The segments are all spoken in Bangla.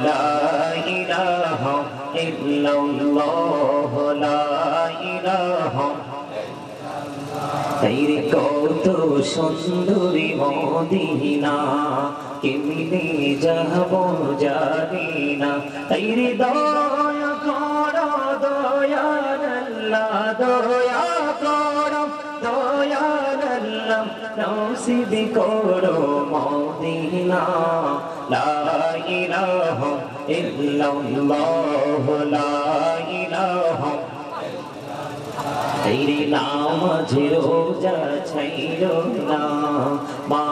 লা ইলাহা ইল্লাল্লাহ লা ইলাহা তাইরে কত সুন্দরী মদিনা কেমনে যাব জানি না তাইরে দয়া করো দয়াল আল্লাহ দয়া করো দয়াল আল্লাহ নসিব করো মদিনা লা ইলাহা ইল্লাল্লাহ লা ইলাহা তেরে নামাজে রোজা ছাইরো না মা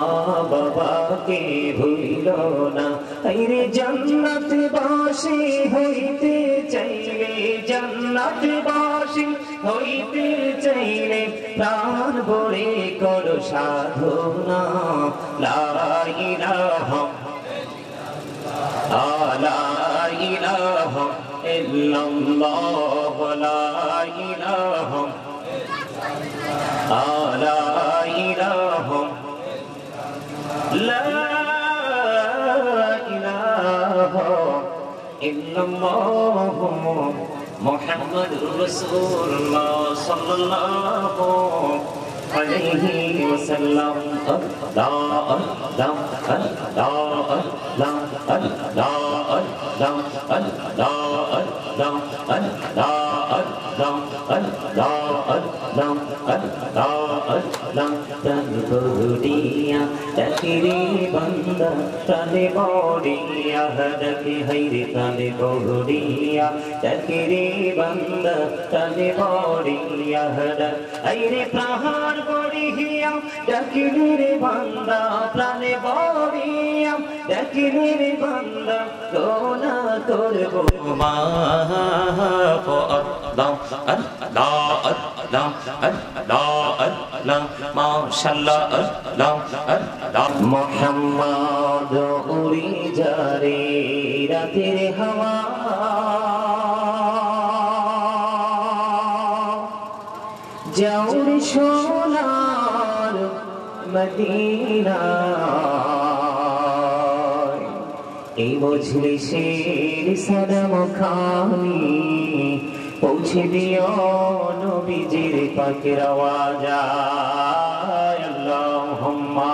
বাবাকে ভুলো না তেরে জান্নাতবাসী হইতে চাইলে জান্নাতবাসী হইতে চাইলে প্রাণ ভরে করো সাধনা লা ইলাহা লা ইলাহা ইল্লাল্লাহ লা ইলাহা লা ইলাহা লা ইলাহা ইল্লাল্লাহ মুহাম্মাদুর রাসূলুল্লাহ সাল্লাল্লাহু আলাইহি ওয়াসাল্লাম আল্লাহ আল্লাহ আল্লাহ আল্লাহ আল্লাহ আল্লাহ আল্লাহ আল্লাহ আল্লাহ আল্লাহ আল্লাহ আল্লাহ আল্লাহ আল্লাহ প্রাণে বড়িয়া ডাকিরে বান্দা প্রাণে বড়িয়া ডাকে হাইরে প্রাণে বড়িয়া ডাকিরে বান্দা প্রাণে বড়িয়া হাইরে প্রাণ বড়িয়া ডাকিরে রে বান্দা প্রাণে বড়িয়া ডাকিরে রে বান্দা গোনা করব মা আল্লাহ আল্লাহ আল্লাহ আল্লাহ আল্লাহ মাশাআল্লাহ আল্লাহ আল্লাহ মুহাম্মদ উড়ি যারে রাতের হাওয়া যাওর সোনার মদিনা এই মজলিসের সালাম খানি পৌঁছে দিও নবীজির পাকের আওয়াজ আল্লাহুম্মা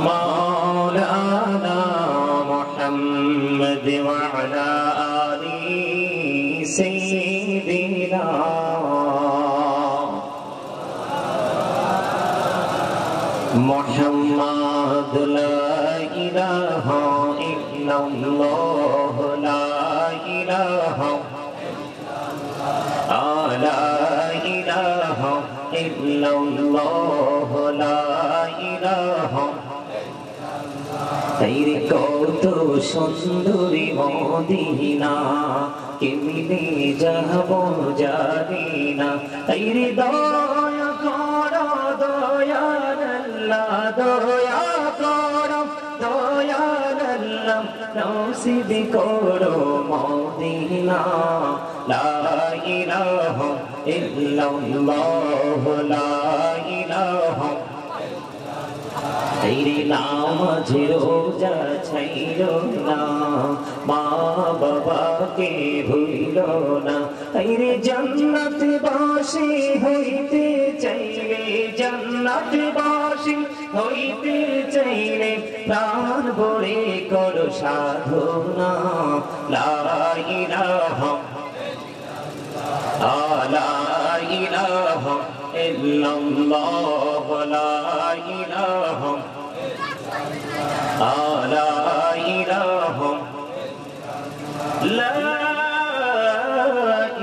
মাওলানা মুহাম্মদ ওয়া আলা আলি সাইয়্যিদিনা মুহাম্মদ লা ইলাহা ইল্লাল্লাহ লা ইলাহা লা ইলাহা ইল্লাল্লাহ লা ইলাহা তাইরে কত সুন্দরী মদিনা কেমনে যাব জানি না তাইরে দয়া করো দয়াল আল্লাহ দয়া করো দয়াল আল্লাহ নসিব করো মদিনা লা ইলাহা ইল্লাল্লাহ লা ইলাহা তেরে নামাজে রোজা ছাইরো না মা বাবাকে ভুলো না তেরে জান্নাতবাসী হইতে চাইলে জান্নাতবাসী হইতে চাইলে প্রাণ ভরে করো সাধনা লা ইলাহা লা ইলাহা ইল্লাল্লাহ লা ইলাহা লা ইলাহা লা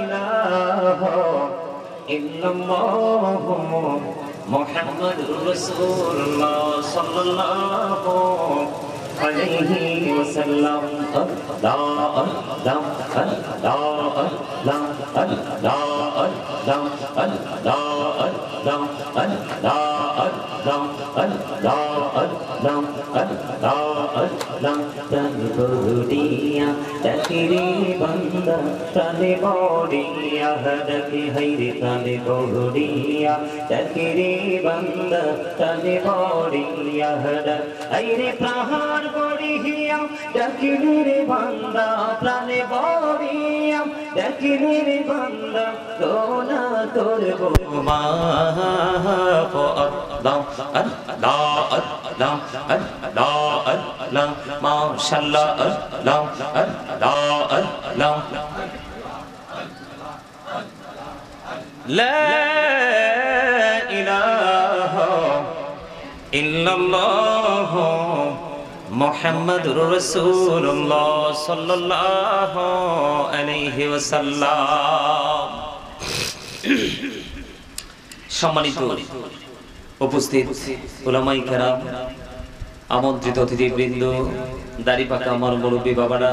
ইলাহা ইল্লাল্লাহ মুহাম্মাদুর রাসূলুল্লাহ সাল্লাল্লাহু আলাইহি ওয়াসাল্লাম আল্লাহ আল্লাহ আল্লাহ আল্লাহ আল্লাহ আল্লাহ আল্লাহ আল্লাহ আল্লাহ আল্লাহ আল্লাহ আল্লাহ আল্লাহ আল্লাহ প্রাণ বড়িয়া ডাকিরে বান্দা বান্দা প্রাণে বড়িয়া ডাকে হাইরে প্রাণে বড়িয়া ডাকে রে বান্দা প্রাণে বড়িয়া হাইরে প্রাণ বড়িয়া ডাকে রে বান্দা প্রাণে বড়িয়া ডাকে রে বান্দা দোনা করবো মা আল্লাহ আল্লাহ আল্লাহ আল্লাহ আল্লাহ মাশাআল্লাহ আল্লাহ আল্লাহ আল্লাহ লা ইলাহা ইল্লাল্লাহ মুহাম্মাদুর রাসূলুল্লাহ সাল্লাল্লাহু আলাইহি ওয়াসাল্লাম। সম্মানিত উপস্থিত উলামায়ে কেরাম, আমন্ত্রিত অতিথিবৃন্দ, দাড়িপাকা আমার মুরব্বী বাবারা,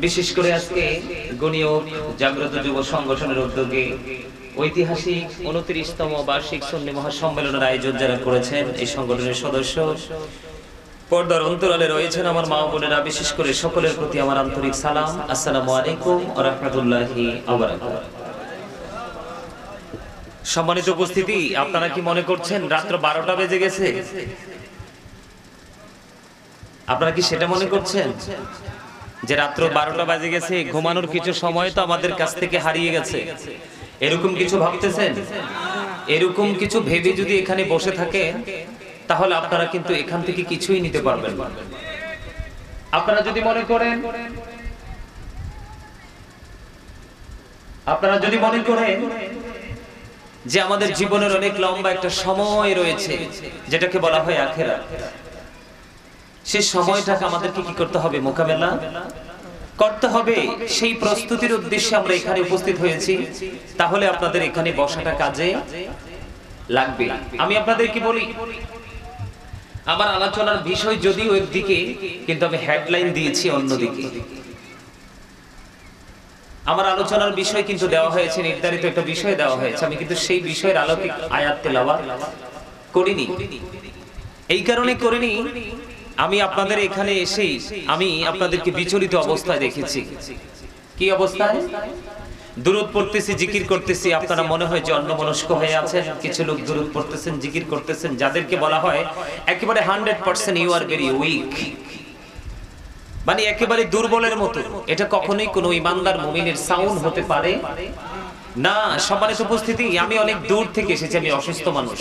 বিশেষ করে আজকে গণিয়ক জাগ্রত যুব সংগঠনের উদ্যোগে ঐতিহাসিক 29তম বার্ষিক সুন্নি মহাসম্মেলনের আয়োজন যারা করেছেন, এই সংগঠনের সদস্য, পর্দার অন্তরালে রয়েছেন আমার মা বোনেরা, বিশেষ করে সকলের প্রতি আমার আন্তরিক সালাম। আসসালামু আলাইকুম ওয়া রাহমাতুল্লাহি ওয়া বারাকাতুহু। সম্মানিত উপস্থিতি, আপনারা কি মনে করছেন রাত্র 12টা বেজে গেছে? আপনারা কি সেটা মনে করছেন যে রাত্র 12টা বেজে গেছে, ঘুমানোর কিছু সময় তো আমাদের কাছ থেকে হারিয়ে গেছে? এরকম কিছু ভাবতেছেন? এরকম কিছু ভেবে যদি এখানে বসে থাকে তাহলে আপনারা কিন্তু এখান থেকে কিছুই নিতে পারবেন না। আপনারা যদি মনে করেন যে আমাদের জীবনের অনেক লম্বা একটা সময় রয়েছে যেটাকে বলা হয় আখিরাত, সেই সময়টাকে আমাদেরকে কি করতে হবে? মোকাবেলা করতে হবে। সেই প্রস্তুতির উদ্দেশ্যে আমরা এখানে উপস্থিত হয়েছি। তাহলে আপনাদের এখানে বসাটা কাজে লাগবে। আমি আপনাদেরকে বলি, আমার আলোচনার বিষয় যদিও একদিকে, কিন্তু আমি হেডলাইন দিয়েছি অন্যদিকে। আমার আলোচনার বিষয় কিন্তু দেওয়া হয়েছে, নির্ধারিত একটা বিষয় দেওয়া হয়েছে, আমি কিন্তু সেই বিষয়ের আলোকে আয়াত তেলাওয়াত করিনি। এই কারণে করিনি, আমি আপনাদের এখানে এসেই আমি আপনাদেরকে বিচলিত অবস্থায় দেখেছি। কি অবস্থায়? দুরূদ পড়তেছি, জিকির করতেছি, আপনারা মনে হয় যে অন্যমনস্ক হয়ে আছেন। কিছু লোক দুরূদ পড়তেছেন, জিকির করতেছেন, যাদেরকে বলা হয় একেবারে 100% ইউ আর ভেরি উইক, মানে একেবারে দুর্বলের মতো। এটা কখনোই কোনো ইমানদার মুমিনের সাউন্ড হতে পারে না। সম্মানিত উপস্থিতি, আমি অনেক দূর থেকে এসেছি, আমি অসুস্থ মানুষ।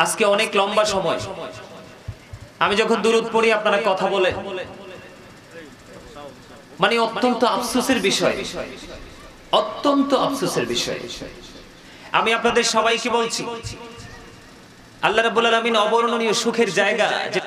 আজকে অনেক লম্বা সময় আমি যখন দুরূদ পড়ি আপনারা কথা বলেন, মানে অত্যন্ত আফসোসের বিষয়, অত্যন্ত আফসোসের বিষয়। আমি আপনাদের সবাইকে বলছি, আল্লাহ রাব্বুল আলামিন অবর্ণনীয় সুখের জায়গা